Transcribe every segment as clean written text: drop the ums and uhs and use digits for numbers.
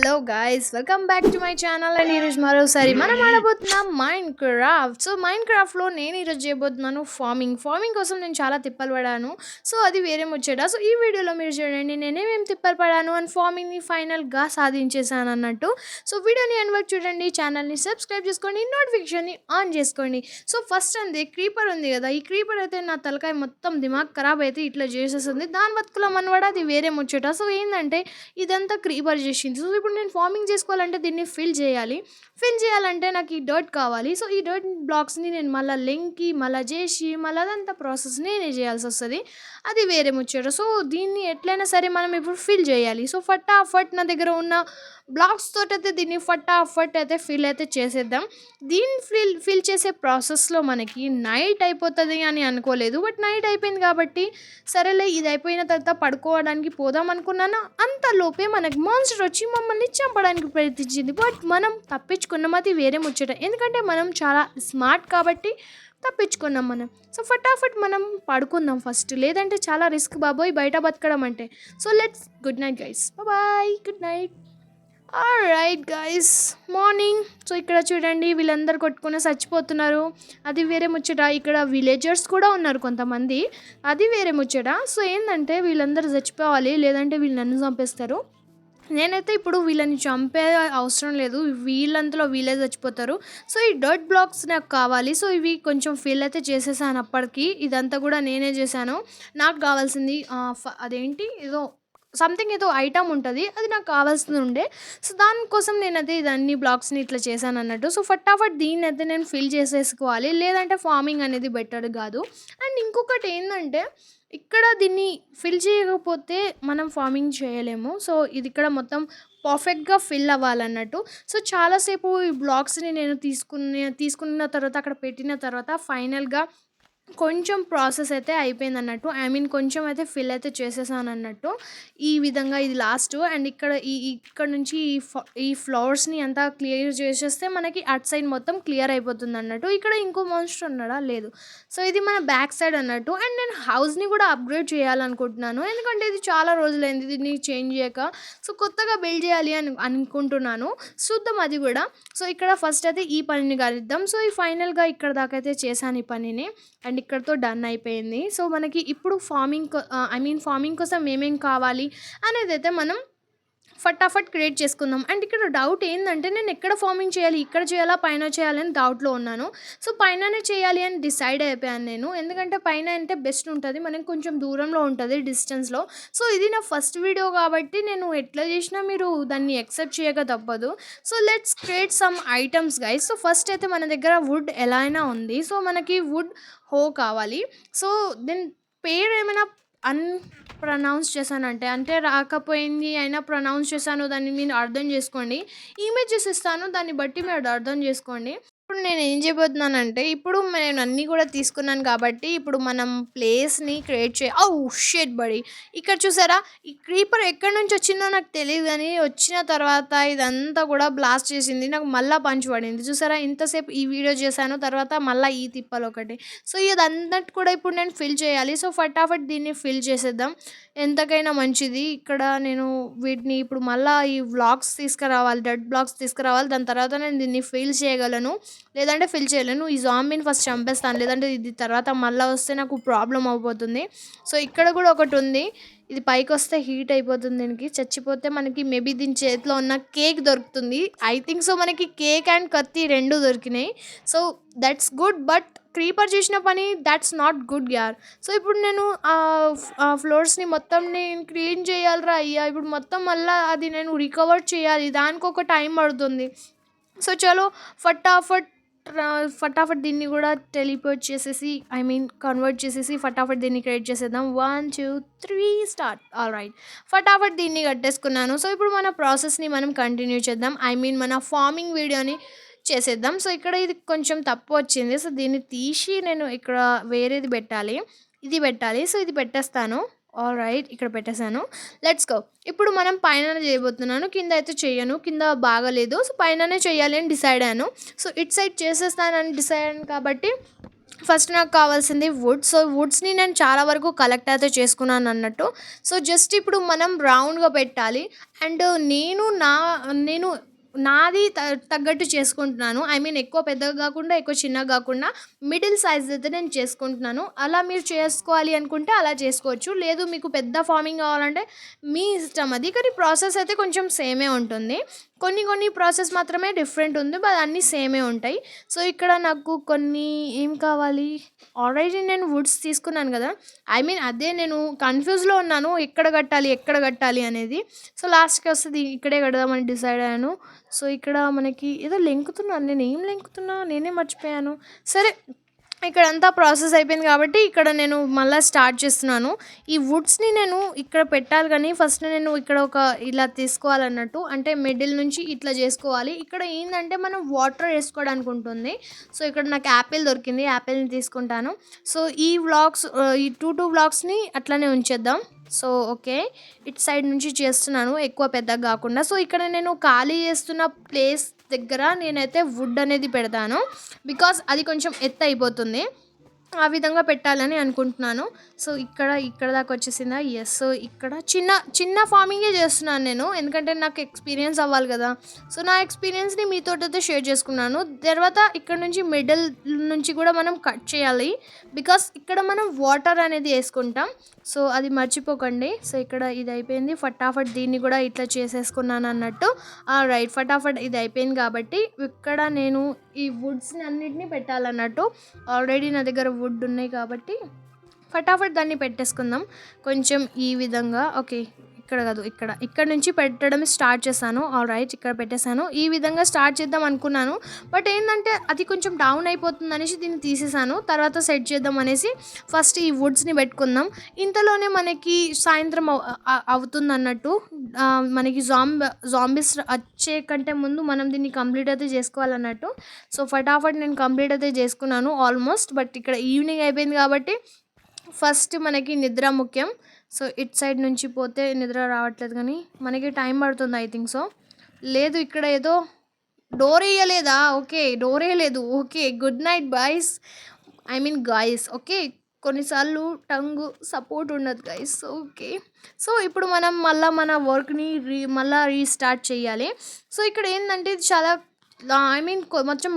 Hello guys, welcome back to my channel. And ఈరోజు మరోసారి మనం ఆడబోతున్నాం మైండ్ క్రాఫ్ట్. సో మైండ్ క్రాఫ్ట్లో నేను ఈరోజు చేయబోతున్నాను ఫార్మింగ్ కోసం నేను చాలా తిప్పలు పడాను. సో అది వేరే ముచ్చట. సో ఈ వీడియోలో మీరు చూడండి నేనేమేమి తిప్పలు పడాను అండ్ ఫార్మింగ్ని ఫైనల్గా సాధించేసాను అన్నట్టు. సో వీడియోని ఎండ్ వరకు చూడండి, ఛానల్ని సబ్స్క్రైబ్ చేసుకోండి, నోటిఫికేషన్ని ఆన్ చేసుకోండి. సో ఫస్ట్ అంది క్రీపర్ ఉంది కదా, ఈ క్రీపర్ అయితే నా తలకాయ మొత్తం దిమాగ్ ఖరాబ్ అయితే ఇట్లా చేసేస్తుంది. దాని బతుకుల మనవాడ అది వేరే ముచ్చట. సో ఏంటంటే ఇదంతా క్రీపర్ చేసింది. సో ఇప్పుడు నేను ఫార్మింగ్ చేసుకోవాలంటే దీన్ని ఫిల్ చేయాలంటే నాకు ఈ డర్ట్ కావాలి. సో ఈ డర్ట్ బ్లాక్స్ని నేను మళ్ళీ లెంకి మళ్ళీ చేసి మళ్ళీ అదంతా ప్రాసెస్ నేనే చేయాల్సి వస్తుంది. అది వేరే ముచ్చట. సో దీన్ని ఎట్లయినా సరే మనం ఇప్పుడు ఫిల్ చేయాలి. సో ఫటాఫట్ నా దగ్గర ఉన్న బ్లాక్స్ తోటి అయితే దీన్ని ఫటాఫట్ అయితే ఫిల్ అయితే చేసేద్దాం. దీన్ని ఫిల్ చేసే ప్రాసెస్లో మనకి నైట్ అయిపోతుంది అని అనుకోలేదు, బట్ నైట్ అయిపోయింది కాబట్టి సరేలే ఇది అయిపోయిన తర్వాత పడుకోవడానికి పోదాం అనుకున్నాను. అంతలోపే మనకి మాన్స్టర్ వచ్చి మమ్మల్ని చంపడానికి ప్రయత్నించింది. బట్ మనం తప్పించుకున్నాం, అది వేరే ముచ్చట. ఎందుకంటే మనం చాలా స్మార్ట్ కాబట్టి తప్పించుకున్నాం మనం. సో ఫటాఫట్ మనం పడుకుందాం ఫస్ట్, లేదంటే చాలా రిస్క్ బాబోయ్ బయట బతకడం అంటే. So let's good night guys, bye, good night. Alright guys, morning. So ఇక్కడ చూడండి వీళ్ళందరూ కొట్టుకుని చచ్చిపోతున్నారు, అది వేరే ముచ్చట. ఇక్కడ విలేజర్స్ కూడా ఉన్నారు కొంతమంది, అది వేరే ముచ్చట. సో ఏంటంటే వీళ్ళందరూ చచ్చిపోవాలి, లేదంటే వీళ్ళు నన్ను చంపేస్తారు. నేనైతే ఇప్పుడు వీళ్ళని చంపే అవసరం లేదు, వీళ్ళంతలో వీళ్ళే చచ్చిపోతారు. సో ఈ డర్ట్ బ్లాక్స్ నాకు కావాలి. సో ఇవి కొంచెం ఫిల్ అయితే చేసేసాను అప్పటికి. ఇదంతా కూడా నేనే చేశాను. నాకు కావాల్సింది అదేంటి ఏదో ఐటమ్ ఉంటుంది, అది నాకు కావాల్సింది ఉండే. సో దానికోసం నేనైతే ఇదన్నీ బ్లాక్స్ని ఇట్లా చేశాను అన్నట్టు. సో ఫటాఫట్ దీన్ని అయితే నేను ఫిల్ చేసేసుకోవాలి, లేదంటే ఫార్మింగ్ అనేది బెటర్ కాదు. అండ్ ఇంకొకటి ఏంటంటే ఇక్కడ దీన్ని ఫిల్ చేయకపోతే మనం ఫార్మింగ్ చేయలేము. సో ఇది ఇక్కడ మొత్తం పర్ఫెక్ట్గా ఫిల్ అవ్వాలన్నట్టు. సో చాలాసేపు ఈ బ్లాక్స్ని నేను తీసుకున్న తర్వాత అక్కడ పెట్టిన తర్వాత ఫైనల్గా కొంచెం ప్రాసెస్ అయితే అయిపోయింది అన్నట్టు. కొంచెం అయితే ఫిల్ అయితే చేసేసాను అన్నట్టు. ఈ విధంగా ఇది లాస్ట్. అండ్ ఇక్కడ నుంచి ఈ ఫ్లవర్స్ని అంతా క్లియర్ చేసేస్తే మనకి అట్ సైడ్ మొత్తం క్లియర్ అయిపోతుంది అన్నట్టు. ఇక్కడ ఇంకో మాన్స్టర్ ఉన్నాడా, లేదు. సో ఇది మన బ్యాక్ సైడ్ అన్నట్టు. అండ్ నేను హౌస్ని కూడా అప్గ్రేడ్ చేయాలనుకుంటున్నాను, ఎందుకంటే ఇది చాలా రోజులైంది దీన్ని చేంజ్ చేయక. సో కొత్తగా బిల్డ్ చేయాలి అనుకుంటున్నాను, చూద్దాం అది కూడా. సో ఇక్కడ ఫస్ట్ అయితే ఈ పనిని కలుద్దాం. సో ఈ ఫైనల్గా ఇక్కడ దాకా అయితే చేశాను ఈ పనిని, అండ్ ఇక్కడతో డన్ అయిపోయింది. సో మనకి ఇప్పుడు ఫార్మింగ్ కోసం ఏమేం కావాలి అనేది అయితే మనం ఫటాఫట్ క్రియేట్ చేసుకుందాం. అండ్ ఇక్కడ డౌట్ ఏంటంటే నేను ఎక్కడ ఫార్మింగ్ చేయాలి, ఇక్కడ చేయాలా పైన చేయాలని డౌట్లో ఉన్నాను. సో పైననే చేయాలి అని డిసైడ్ అయిపోయాను నేను, ఎందుకంటే పైన అంటే బెస్ట్ ఉంటుంది, మనకి కొంచెం దూరంలో ఉంటుంది డిస్టెన్స్లో. సో ఇది నా ఫస్ట్ వీడియో కాబట్టి నేను ఎట్లా చేసినా మీరు దాన్ని యాక్సెప్ట్ చేయక తప్పదు. So let's create some items guys. So first అయితే మన దగ్గర వుడ్ ఎలా అయినా ఉంది. సో మనకి వుడ్ హో కావాలి. సో దీని పేరు ఏమైనా ప్రొనౌన్స్ చేశానంటే అంటే రాకపోయింది అయినా ప్రొనౌన్స్ చేశాను, దాన్ని మీరు అర్థం చేసుకోండి. ఇమేజెస్ ఇస్తాను, దాన్ని బట్టి మీరు అర్థం చేసుకోండి. ఇప్పుడు నేను ఏం చేయబోతున్నానంటే ఇప్పుడు నేను అన్నీ కూడా తీసుకున్నాను కాబట్టి ఇప్పుడు మనం ప్లేస్ని క్రియేట్ షేట్ బడి. ఇక్కడ చూసారా ఈ క్రీపర్ ఎక్కడి నుంచి వచ్చిందో నాకు తెలియదు, కానీ వచ్చిన తర్వాత ఇదంతా కూడా బ్లాస్ట్ చేసింది, నాకు మళ్ళీ పంచి పడింది. చూసారా ఇంతసేపు ఈ వీడియో చేశాను, తర్వాత మళ్ళీ ఈ తిప్పలు ఒకటి. సో ఇదంతటి కూడా ఇప్పుడు నేను ఫిల్ చేయాలి. సో ఫటాఫట్ దీన్ని ఫిల్ చేసేద్దాం, ఎంతకైనా మంచిది. ఇక్కడ నేను వీటిని ఇప్పుడు మళ్ళీ ఈ బ్లాక్స్ తీసుకురావాలి, డెడ్ బ్లాక్స్ తీసుకురావాలి, దాని తర్వాత నేను దీన్ని ఫిల్ చేయగలను, లేదంటే ఫిల్ చేయలేను. ఈ జాంబీని ఫస్ట్ చంపేస్తాను, లేదంటే ఇది తర్వాత మళ్ళీ వస్తే నాకు ప్రాబ్లం అయిపోతుంది. సో ఇక్కడ కూడా ఒకటి ఉంది, ఇది పైకి వస్తే హీట్ అయిపోతుంది, దీనికి చచ్చిపోతే మనకి మేబీ దీని చేతిలో ఉన్న కేక్ దొరుకుతుంది. ఐ థింక్ సో మనకి కేక్ అండ్ కత్తి రెండు దొరికినాయి. So that's good, but creeper చేసిన పని దట్స్ నాట్ గుడ్ యార్. సో ఇప్పుడు నేను ఆ ఫ్లోర్స్ని మొత్తం నేను క్లీన్ చేయాలిరా అయ్యా. ఇప్పుడు మొత్తం మళ్ళీ అది నేను రికవర్ చేయాలి, దానికి ఒక టైం పడుతుంది. సో చలో ఫటాఫట్ దీన్ని కూడా టెలిపోర్ట్ చేసేసి కన్వర్ట్ చేసేసి ఫటాఫట్ దీన్ని క్రియేట్ చేసేద్దాం. 1 2 3 స్టార్ట్. ఆల్ రైట్, ఫటాఫట్ దీన్ని కట్టేసుకున్నాను. సో ఇప్పుడు మన ప్రాసెస్ని మనం కంటిన్యూ చేద్దాం, మన ఫార్మింగ్ వీడియోని చేసేద్దాం. సో ఇక్కడ ఇది కొంచెం తప్పు వచ్చింది, సో దీన్ని తీసి నేను ఇక్కడ వేరేది పెట్టాలి, ఇది పెట్టాలి. సో ఇది పెట్టేస్తాను. ఆల్ రైట్, ఇక్కడ పెట్టేశాను. Let's go. ఇప్పుడు మనం పైన చేయబోతున్నాను, కింద అయితే చెయ్యను, కింద బాగలేదు. సో పైననే చేయాలి అని డిసైడ్ అయ్యాను. సో ఇట్ సైడ్ చేసేస్తానని డిసైడ్ అయ్యాను కాబట్టి ఫస్ట్ నాకు కావాల్సింది వుడ్. సో, వుడ్స్‌ని నేను చాలా వరకు కలెక్ట్ అయితే చేసుకున్నానన్నట్టు. సో, జస్ట్ ఇప్పుడు మనం రౌండ్‌గా పెట్టాలి. అండ్ నేను నాది తగ్గట్టు చేసుకుంటున్నాను. ఐ మీన్ ఎక్కువ పెద్దగా గాకుండా, ఎక్కువ చిన్నగా గాకుండా మిడిల్ సైజ్ అయితే నేను చేసుకుంటున్నాను. అలా మీరు చేసుకోవాలి అనుకుంటే అలా చేసుకోవచ్చు. లేదు మీకు పెద్ద ఫార్మింగ్ కావాలంటే మీ ఇష్టం అది. కానీ ప్రాసెస్ అయితే కొంచెం సేమే ఉంటుంది. కొన్ని ప్రాసెస్ మాత్రమే డిఫరెంట్ ఉంది. బట్ అన్నీ సేమే ఉంటాయి. సో, ఇక్కడ నాకు కొన్ని ఏం కావాలి, ఆల్రెడీ నేను వుడ్స్ తీసుకున్నాను గదా! ఐ మీన్ అదే నేను కన్‌ఫ్యూజ్‌లో ఉన్నాను. ఎక్కడ కట్టాలి అనేది. సో, లాస్ట్‌కి వస్తది ఇక్కడే కడదామని డిసైడ్ అయ్యాను. సో, ఇక్కడ మనకి ఏదో లెంకుతున్నాను. నేనేం లెంకుతున్నా నేనే మర్చిపోయాను. సరే, ఇక్కడంతా ప్రాసెస్ అయిపోయింది కాబట్టి ఇక్కడ నేను మళ్ళా స్టార్ట్ చేస్తున్నాను. ఈ వుడ్స్‌ని నేను ఇక్కడ పెట్టాలి గానీ ఫస్ట్ నేను ఇక్కడ ఒక ఇలా తీసుకోవాలన్నట్టు. అంటే మిడిల్ నుంచి ఇట్లా జేసుకోవాలి. ఇక్కడ ఏందంటే మనం వాటర్ ఏసుకోవడానికి ఉంటుంది. సో, ఇక్కడ నాకు యాపిల్ దొరికింది. యాపిల్‌ని తీసుకుంటాను. సో, ఈ 2 వ్లాగ్స్‌ని అట్లనే ఉంచేద్దాం. So, okay. ఇటు సైడ్ నుంచి చేస్తున్నాను. ఎక్కువ పెద్దగా గాకుండా. సో, ఇక్కడ నేను ఖాళీ చేస్తున్న ప్లేస్ దగ్గర నేనైతే వుడ్ అనేది పెడతాను. బికాజ్ అది కొంచెం ఎత్తయిపోతుంది. ఆ విధంగా పెట్టాలని అనుకుంటున్నాను. సో, ఇక్కడ దాకా వచ్చేసిందా? యెస్. సో, ఇక్కడ చిన్న ఫార్మింగే చేస్తున్నాను నేను. ఎందుకంటే నాకు ఎక్స్‌పీరియన్స్ అవ్వాలి గదా! సో, నా ఎక్స్‌పీరియన్స్‌ని మీతోటైతే షేర్ చేసుకున్నాను. తర్వాత ఇక్కడ నుంచి మిడిల్ నుంచి కూడా మనం కట్ చేయాలి. బికాజ్ ఇక్కడ మనం వాటర్ అనేది యేసుకుంటాం. సో, అది మర్చిపోకండి. సో, ఇక్కడ ఇది అయిపోయింది. ఫటాఫట్ దీన్ని కూడా ఇట్లా చేసేసుకున్నానన్నట్టు. ఆల్‌రైట్. ఫటాఫట్ ఇది అయిపోయింది కాబట్టి ఇక్కడ నేను ఈ వుడ్స్‌ని అన్నిటిని పెట్టాలన్నట్టు. ఆల్రెడీ నా దగ్గర వుడ్ ఉన్నాయి కాబట్టి ఫటాఫట్ దాన్ని పెట్టేసుకుందాం. కొంచెం ఈ విధంగా ఓకే. ఇక్కడ కాదు, ఇక్కడ నుంచి పెట్టడం స్టార్ట్ చేశాను. ఆల్‌రైట్. ఇక్కడ పెట్టేశాను. ఈ విధంగా స్టార్ట్ చేద్దాం అనుకున్నాను. బట్ ఏందంటే అది కొంచెం డౌన్ అయిపోతుందనేసి దీన్ని తీసేశాను. తర్వాత సెట్ చేద్దాం అనేసి ఫస్ట్ ఈ వుడ్స్‌ని పెట్టుకుందాం. ఇంతలోనే మనకి సాయంత్రం అవుతుందన్నట్టు. మనకి జాంబీస్ వచ్చే కంటే ముందు మనం దీన్ని కంప్లీట్ అయితే చేసుకోవాలన్నట్టు. సో, ఫటాఫట్ నేను కంప్లీట్ అయితే చేసుకున్నాను ఆల్మోస్ట్. బట్ ఇక్కడ ఈవినింగ్ అయిపోయింది కాబట్టి ఫస్ట్ మనకి నిద్ర ముఖ్యం. సో, ఇటు సైడ్ నుంచి పోతే నిద్ర రావట్లేదు కానీ మనకి టైం పడుతుంది ఐ థింక్ సో. లేదు, ఇక్కడ ఏదో డోర్ ఎయ్యలేదా? ఓకే. డోర్ ఎయలేదు. Okay. Good night boys. I mean guys. Okay. కొన్నిసార్లు టంగు సపోర్ట్ ఉండదు గైస్. ఓకే. సో, ఇప్పుడు మనం మళ్ళా మన వర్క్‌ని మళ్ళా రీస్టార్ట్ చేయాలి. సో, ఇక్కడ ఏందంటే ఇది చాలా ఐ మీన్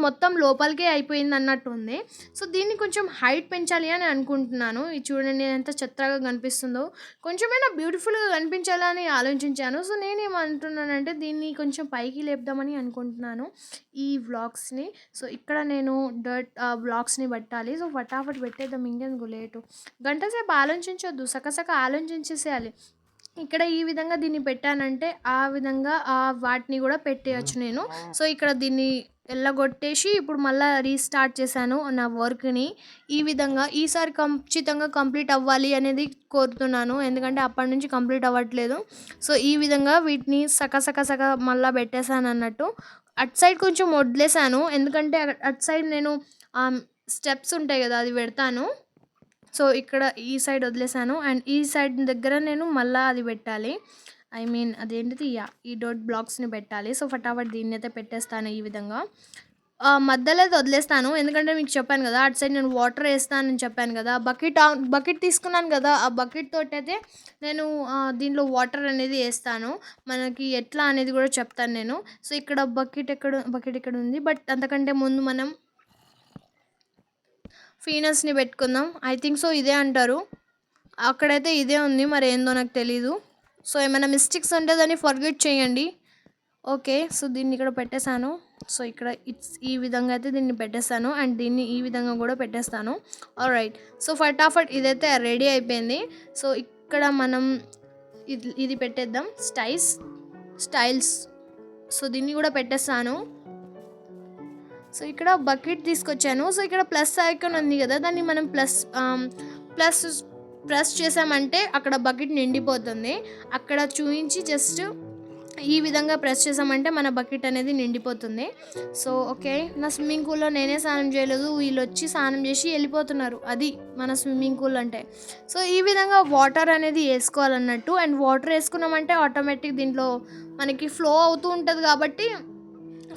మొత్తం లోపలికే అయిపోయిందన్నట్టు ఉంది. సో, దీన్ని కొంచెం హైట్ పెంచాలి అని అనుకుంటున్నాను. ఇది చూడండి ఎంత చెత్తగా కనిపిస్తుందో. కొంచెమైనా బ్యూటిఫుల్‌గా కనిపించాలని ఆలోచించాను. సో, నేనేమంటున్నానంటే దీన్ని కొంచెం పైకి లేపుదామని అనుకుంటున్నాను ఈ వ్లాగ్స్‌ని. సో, ఇక్కడ నేను బ్లాక్స్‌ని పెట్టాలి. సో, ఫటాఫట్ పెట్టేద్దాం ఇంకెందుకు లేటు. గంట సేపు ఆలోచించొద్దు. సకసక ఆలోచించేసేయాలి. ఇక్కడ ఈ విధంగా దీన్ని పెట్టానంటే ఆ విధంగా వాటిని కూడా పెట్టేయొచ్చు నేను. సో, ఇక్కడ దీన్ని ఎల్లగొట్టేసి ఇప్పుడు మళ్ళా రీస్టార్ట్ చేశాను నా వర్క్‌ని. ఈ విధంగా ఈసారి ఖచ్చితంగా కంప్లీట్ అవ్వాలి అనేది కోరుతున్నాను. ఎందుకంటే అప్పటినుంచి కంప్లీట్ అవ్వట్లేదు. సో, ఈ విధంగా వీటిని సక మళ్ళా పెట్టేసానన్నట్టు. అటు సైడ్ కొంచెం వదిలేసాను. ఎందుకంటే అటు సైడ్ నేను స్టెప్స్ ఉంటాయి కదా! అది పెడతాను. సో, ఇక్కడ ఈ సైడ్ వదిలేసాను. అండ్ ఈ సైడ్ దగ్గర నేను మళ్ళా అది పెట్టాలి. ఐ మీన్ అదేంటిది ఈ డోట్ బ్లాక్స్‌ని పెట్టాలి. సో, ఫటాఫట్ దీన్నైతే పెట్టేస్తాను ఈ విధంగా. మధ్యలో అయితే వదిలేస్తాను. ఎందుకంటే మీకు చెప్పాను కదా! అటు సైడ్ నేను వాటర్ ఏస్తానని చెప్పాను కదా! బకెట్ తీసుకున్నాను కదా! ఆ బకెట్ తోటైతే నేను దీంట్లో వాటర్ అనేది ఏస్తాను. మనకి ఎట్లా అనేది కూడా చెప్తాను నేను. సో, ఇక్కడ బకెట్ ఎక్కడుంది? బట్ అంతకంటే ముందు మనం ఫీనస్‌ని పెట్టుకుందాం. ఐ థింక్ సో ఇదే అంటారు. అక్కడైతే ఇదే ఉంది. మరి ఏందో నాకు తెలీదు. సో, ఏమైనా మిస్టేక్స్ ఉంటే దాన్ని ఫర్గెట్ చేయండి. ఓకే. సో, దీన్ని ఇక్కడ పెట్టేసాను. సో, ఇక్కడ ఈ విధంగా అయితే దీన్ని పెట్టేస్తాను. అండ్ దీన్ని ఈ విధంగా కూడా పెట్టేస్తాను. ఆల్‌రైట్. సో, ఫటాఫట్ ఇదైతే రెడీ అయిపోయింది. సో, ఇక్కడ మనం ఇది పెట్టేద్దాం. స్టైల్స్. సో, దీన్ని కూడా పెట్టేస్తాను. సో, ఇక్కడ బకెట్ తీసుకొచ్చాను. సో, ఇక్కడ ప్లస్ ఐకాన్ ఉంది కదా! దాన్ని మనం ప్రెస్ చేసామంటే అక్కడ బకెట్ నిండిపోతుంది. అక్కడ చూయించి జస్ట్ ఈ విధంగా ప్రెస్ చేసామంటే మన బకెట్ అనేది నిండిపోతుంది. So, okay. నా స్విమ్మింగ్ పూల్‌లో నేనే స్నానం చేయలేదు. వీళ్ళొచ్చి స్నానం చేసి వెళ్ళిపోతున్నారు. అది మన స్విమ్మింగ్ పూల్ అంటే. సో, ఈ విధంగా వాటర్ అనేది ఏసుకోవాలన్నట్టు. అండ్ వాటర్ ఏసుకున్నామంటే ఆటోమేటిక్ దీంట్లో మనకి ఫ్లో అవుతూ ఉంటది కాబట్టి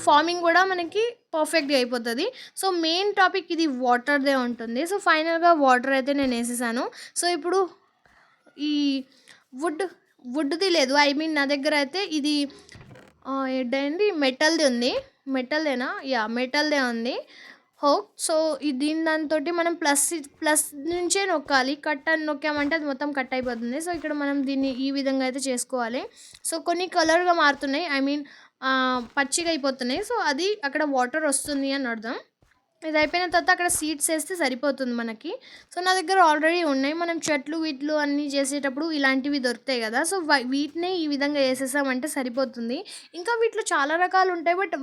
ఫార్మింగ్ కూడా మనకి పర్ఫెక్ట్గా అయిపోతుంది. సో మెయిన్ టాపిక్ ఇది వాటర్దే ఉంటుంది. సో ఫైనల్గా వాటర్ అయితే నేను వేసేసాను. సో ఇప్పుడు ఈ వుడ్ వుడ్ది లేదు, ఐ మీన్ నా దగ్గర అయితే ఇది ఏంటండి మెటల్ది ఉంది. మెటల్దేనా? యా, మెటల్దే ఉంది హోక్. సో దీని దానితోటి మనం ప్లస్ ప్లస్ నుంచే నొక్కాలి. కట్ అని నొక్కామంటే అది మొత్తం కట్ అయిపోతుంది. సో ఇక్కడ మనం దీన్ని ఈ విధంగా అయితే చేసుకోవాలి. సో కొన్ని కలర్గా మారుతున్నాయి, ఐ మీన్ పచ్చిగా అయిపోతున్నాయి. సో అది అక్కడ వాటర్ వస్తుంది అని అర్థం. ఇది అయిపోయిన తర్వాత అక్కడ సీడ్స్ వేస్తే సరిపోతుంది మనకి. సో నా దగ్గర ఆల్రెడీ ఉన్నాయి. మనం చెట్లు వీట్లు అన్నీ చేసేటప్పుడు ఇలాంటివి దొరుకుతాయి కదా. సో వీటినే ఈ విధంగా వేసేసామంటే సరిపోతుంది. ఇంకా వీటిలో చాలా రకాలు ఉంటాయి, బట్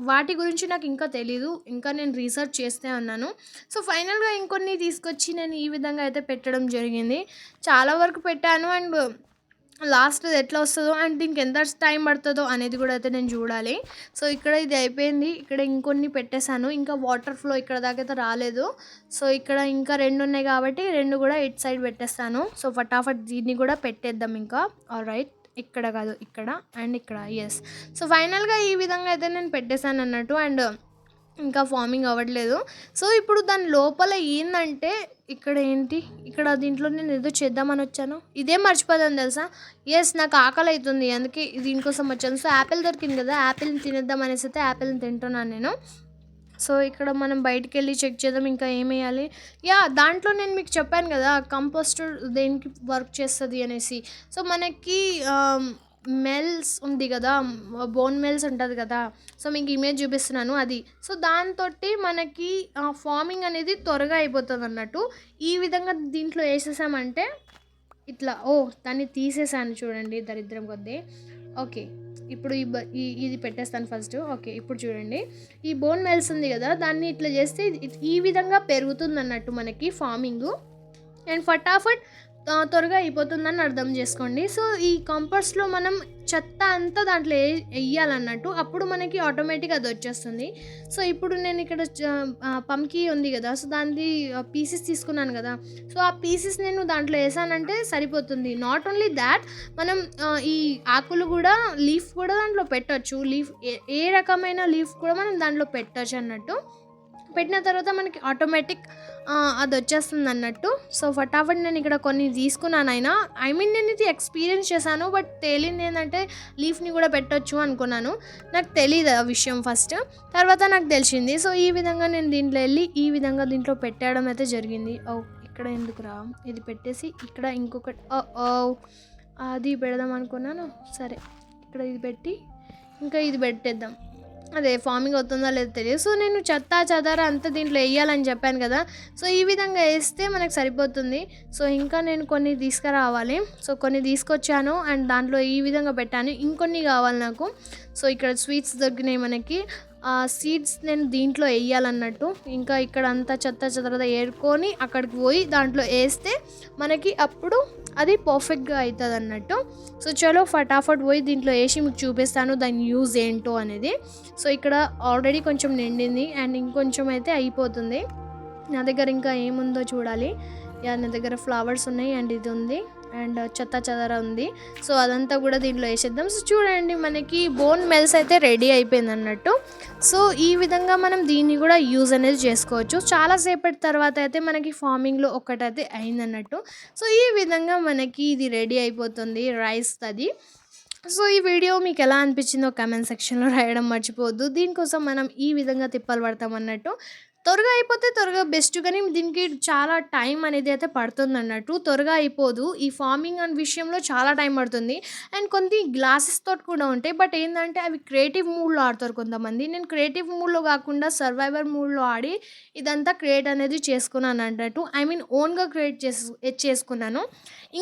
వాటి గురించి నాకు ఇంకా తెలీదు. ఇంకా నేను రీసెర్చ్ చేస్తే ఉన్నాను. సో ఫైనల్గా ఇంకొన్ని తీసుకొచ్చి నేను ఈ విధంగా అయితే పెట్టడం జరిగింది. చాలా వరకు పెట్టాను. అండ్ లాస్ట్ ఎట్లా వస్తుందో అండ్ దీనికి ఎంత టైం పడుతుందో అనేది కూడా అయితే నేను చూడాలి. సో ఇక్కడ ఇది అయిపోయింది. ఇక్కడ ఇంకొన్ని పెట్టేశాను. ఇంకా వాటర్ ఫ్లో ఇక్కడ దాకా అయితే రాలేదు. సో ఇక్కడ ఇంకా 2 ఉన్నాయి కాబట్టి 2 కూడా ఇటు సైడ్ పెట్టేస్తాను. సో ఫటాఫట్ దీన్ని కూడా పెట్టేద్దాం ఇంకా. ఆల్రైట్, ఇక్కడ కాదు, ఇక్కడ అండ్ ఇక్కడ. ఎస్. సో ఫైనల్గా ఈ విధంగా అయితే నేను పెట్టేశాను అన్నట్టు. అండ్ ఇంకా ఫార్మింగ్ అవ్వట్లేదు. సో ఇప్పుడు దాని లోపల ఏందంటే ఇక్కడ ఏంటి, ఇక్కడ దీంట్లో నేను ఏదో చేద్దామని వచ్చాను, ఇదే మర్చిపోదాను తెలుసా. ఎస్, నాకు ఆకలి అవుతుంది, అందుకే దీనికోసం వచ్చాను. సో యాపిల్ దొరికింది కదా, యాపిల్ని తినేద్దాం అనేసి అయితే యాపిల్ని తింటున్నాను నేను. సో ఇక్కడ మనం బయటికి వెళ్ళి చెక్ చేద్దాం ఇంకా ఏమేయాలి. యా, దాంట్లో నేను మీకు చెప్పాను కదా కంపోస్టర్ దేనికి వర్క్ చేస్తుంది అనేసి. సో మనకి మెల్స్ ఉంది కదా, బోన్ మెల్స్ ఉంటుంది కదా. సో మీకు ఇమేజ్ చూపిస్తున్నాను అది. సో దాంతో మనకి ఫార్మింగ్ అనేది త్వరగా అయిపోతుంది అన్నట్టు. ఈ విధంగా దీంట్లో వేసేసామంటే ఇట్లా, దాన్ని తీసేసాను చూడండి దరిద్రం కొద్దీ. ఓకే, ఇప్పుడు ఇది పెట్టేస్తాను ఫస్ట్. ఓకే, ఇప్పుడు చూడండి ఈ బోన్ మెల్స్ ఉంది కదా, దాన్ని ఇట్లా చేస్తే ఈ విధంగా పెరుగుతుంది అన్నట్టు మనకి ఫార్మింగ్. అండ్ ఫటాఫట్ త్వరగా అయిపోతుందని అర్థం చేసుకోండి. సో ఈ కంపోస్ట్లో మనం చెత్త అంతా దాంట్లో వేయాలన్నట్టు, అప్పుడు మనకి ఆటోమేటిక్గా అది వచ్చేస్తుంది. సో ఇప్పుడు నేను ఇక్కడ పంకి ఉంది కదా, సో దాన్ని పీసెస్ తీసుకున్నాను కదా. సో ఆ పీసెస్ నేను దాంట్లో వేసానంటే సరిపోతుంది. నాట్ ఓన్లీ దాట్, మనం ఈ ఆకులు కూడా, లీఫ్ కూడా దాంట్లో పెట్టచ్చు. లీఫ్ ఏ రకమైన లీఫ్ కూడా మనం దాంట్లో పెట్టచ్చు అన్నట్టు. పెట్టిన తర్వాత మనకి ఆటోమేటిక్ అది వచ్చేస్తుంది అన్నట్టు. సో ఫటాఫట్ నేను ఇక్కడ కొన్ని తీసుకున్నాను. అయినా ఐ మీన్ నేను ఇది ఎక్స్పీరియన్స్ చేశాను, బట్ తేలింది ఏంటంటే లీఫ్ని కూడా పెట్టొచ్చు అనుకున్నాను. నాకు తెలియదు ఆ విషయం ఫస్ట్, తర్వాత నాకు తెలిసింది. సో ఈ విధంగా నేను దీంట్లో వెళ్ళి ఈ విధంగా దీంట్లో పెట్టడం అయితే జరిగింది. ఇక్కడ ఎందుకురా, ఇది పెట్టేసి ఇక్కడ ఇంకొకటి అది పెడదాం అనుకున్నాను. సరే, ఇక్కడ ఇది పెట్టి ఇంకా ఇది పెట్టేద్దాం. అదే ఫార్మింగ్ అవుతుందో లేదో తెలియదు. సో నేను చెదార అంతా దీంట్లో వేయాలని చెప్పాను కదా. సో ఈ విధంగా వేస్తే మనకు సరిపోతుంది. సో ఇంకా నేను కొన్ని తీసుకురావాలి. సో కొన్ని తీసుకొచ్చాను అండ్ దాంట్లో ఈ విధంగా పెట్టాను. ఇంకొన్ని కావాలి నాకు. సో ఇక్కడ స్వీట్స్ దొరికినాయి మనకి. సీడ్స్ నేను దీంట్లో వేయాలన్నట్టు. ఇంకా ఇక్కడ అంతా చెత్త ఏరుకొని అక్కడికి పోయి దాంట్లో వేస్తే మనకి అప్పుడు అది పర్ఫెక్ట్గా అవుతుంది అన్నట్టు. సో చలో ఫటాఫట్ పోయి దీంట్లో వేసి మీకు చూపిస్తాను దాని యూజ్ ఏంటో అనేది. సో ఇక్కడ ఆల్రెడీ కొంచెం నిండింది అండ్ ఇంకొంచెం అయితే అయిపోతుంది. నా దగ్గర ఇంకా ఏముందో చూడాలి. నా దగ్గర ఫ్లవర్స్ ఉన్నాయి అండ్ ఇది ఉంది అండ్ చెదార ఉంది. సో అదంతా కూడా దీంట్లో వేసేద్దాం. సో చూడండి మనకి బోన్ మెల్స్ అయితే రెడీ అయిపోయింది అన్నట్టు. సో ఈ విధంగా మనం దీన్ని కూడా యూజ్ అనేది చేసుకోవచ్చు. చాలాసేపటి తర్వాత అయితే మనకి ఫార్మింగ్లో ఒకటైతే అయిందన్నట్టు. సో ఈ విధంగా మనకి ఇది రెడీ అయిపోతుంది రైస్ అది. సో ఈ వీడియో మీకు ఎలా అనిపించిందో కామెంట్ సెక్షన్లో రాయడం మర్చిపోవద్దు. దీనికోసం మనం ఈ విధంగా తిప్పలు పడతాం అన్నట్టు. త్వరగా అయిపోతే త్వరగా బెస్ట్, కానీ దీనికి చాలా టైం అనేది అయితే పడుతుంది అన్నట్టు. త్వరగా అయిపోదు. ఈ ఫార్మింగ్ అనే విషయంలో చాలా టైం పడుతుంది. అండ్ కొన్ని గ్లాసెస్ తోటి కూడా ఉంటాయి, బట్ ఏంటంటే అవి క్రియేటివ్ మూడ్లో ఆడతారు కొంతమంది. నేను క్రియేటివ్ మూడ్లో కాకుండా సర్వైవర్ మూడ్లో ఆడి ఇదంతా క్రియేట్ అనేది చేసుకున్నాను అన్నట్టు. ఐ మీన్ ఓన్గా క్రియేట్ చేసుకున్నాను.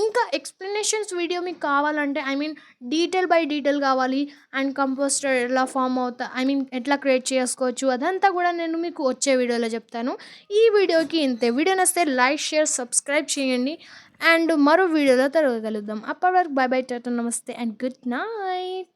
ఇంకా ఎక్స్ప్లెనేషన్స్ వీడియో మీకు కావాలంటే, I mean detail by detail కావాలి అండ్ కంపోస్టర్ ఎలా ఫామ్ అవుతా, ఐ మీన్ ఎట్లా క్రియేట్ చేసుకోవచ్చు, అదంతా కూడా నేను మీకు వచ్చే వీడియోలో చెప్తాను. ఈ వీడియోకి ఇంతే. వీడియో నచ్చితే లైక్, షేర్, సబ్స్క్రైబ్ చేయండి అండ్ మరో వీడియోలో కలుద్దాం. అప్పటి వరకు బై బై, టాటా, నమస్తే అండ్ గుడ్ నైట్.